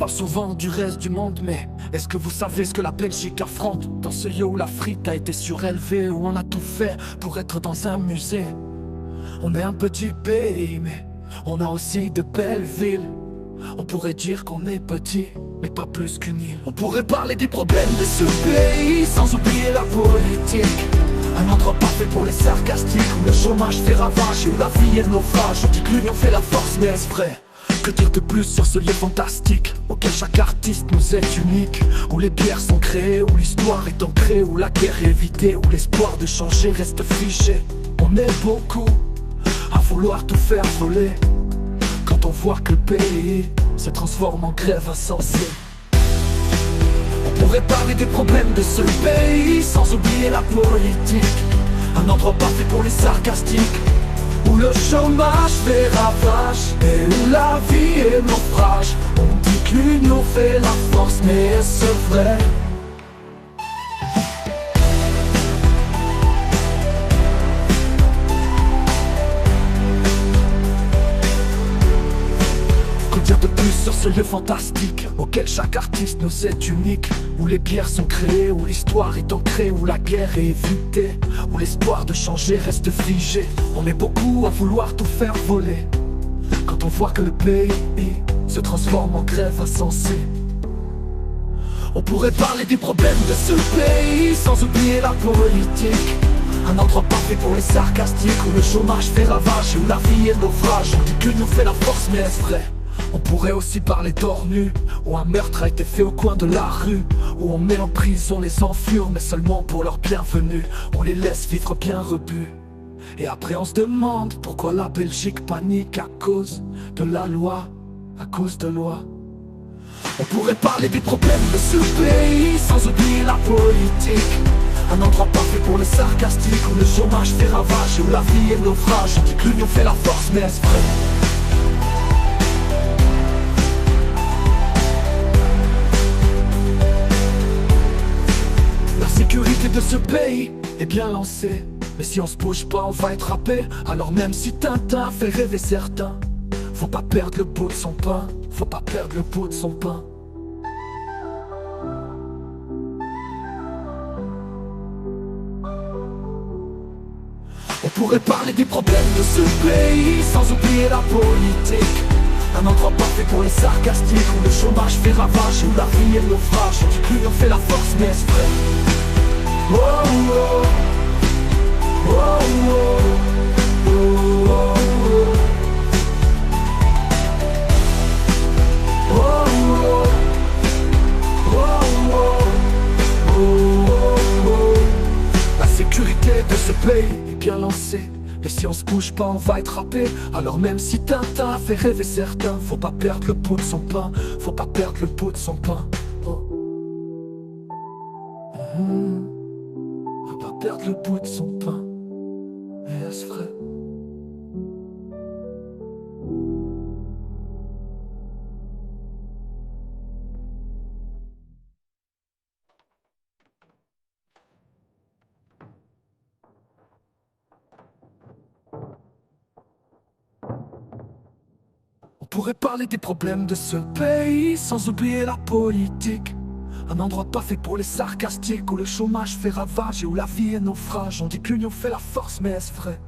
parle souvent du reste du monde, mais est-ce que vous savez ce que la Belgique affronte? Dans ce lieu où l'Afrique a été surélevée, où on a tout fait pour être dans un musée. On est un petit pays, mais on a aussi de belles villes. On pourrait dire qu'on est petit, mais pas plus qu'une île. On pourrait parler des problèmes de ce pays, sans oublier la politique. Un endroit parfait pour les sarcastiques, où le chômage fait ravage et où la vie est naufrage. On dit que l'union fait la force, mais est-ce vrai? Que dire de plus sur ce lieu fantastique, auquel chaque artiste nous est unique? Où les bières sont créées, où l'histoire est ancrée, où la guerre est évitée, où l'espoir de changer reste figé. On est beaucoup à vouloir tout faire voler, quand on voit que le pays se transforme en grève insensée. On pourrait parler des problèmes de ce pays, sans oublier la politique. Un endroit parfait pour les sarcastiques, où le chômage fait ravage et où la vie est naufrage. On dit que l'union fait la force, mais est-ce vrai? Que dire de plus sur ce lieu fantastique, auquel chaque artiste nous est unique? Où les bières sont créées, où l'histoire est ancrée, où la guerre est évitée, où l'espoir de changer reste figé. On est beaucoup à vouloir tout faire voler, quand on voit que le pays se transforme en grève insensée. On pourrait parler des problèmes de ce pays, sans oublier la politique. Un endroit parfait pour les sarcastiques, où le chômage fait ravage et où la vie est naufrage. On dit que nous fait la force, mais est-ce vrai? On pourrait aussi parler d'Ornu, où un meurtre a été fait au coin de la rue, où on met en prison les enfants, mais seulement pour leur bienvenue. On les laisse vivre bien rebus, et après on se demande pourquoi la Belgique panique à cause de la loi, à cause de loi. On pourrait parler des problèmes de ce pays, sans oublier la politique. Un endroit parfait pour les sarcastiques, où le chômage fait ravage et où la vie est naufrage. On dit que l'union fait la force, mais est-ce vrai? La sécurité de ce pays est bien lancée, mais si on se bouge pas on va être happé. Alors même si Tintin fait rêver certains, faut pas perdre le bout de son pain, faut pas perdre le bout de son pain. On pourrait parler des problèmes de ce pays, sans oublier la politique. Un endroit parfait pour les sarcastiques, où le chômage fait ravage et où la vie est naufrage. On dit que l'union fait la force, mais est-ce vrai? Oh oh oh oh oh oh oh oh. La sécurité de ce pays est bien lancée, mais si on se bouge pas on va être happé. Alors même si Tintin fait rêver certains, faut pas perdre le bout de son pain, faut pas perdre le bout de son pain. Oh. Faut pas perdre le bout de son pain. Mais est-ce vrai? On pourrait parler des problèmes de ce pays, sans oublier la politique. Un endroit parfait pour les sarcastiques, où le chômage fait ravage et où la vie est naufrage. On dit que l'union fait la force, mais est-ce vrai?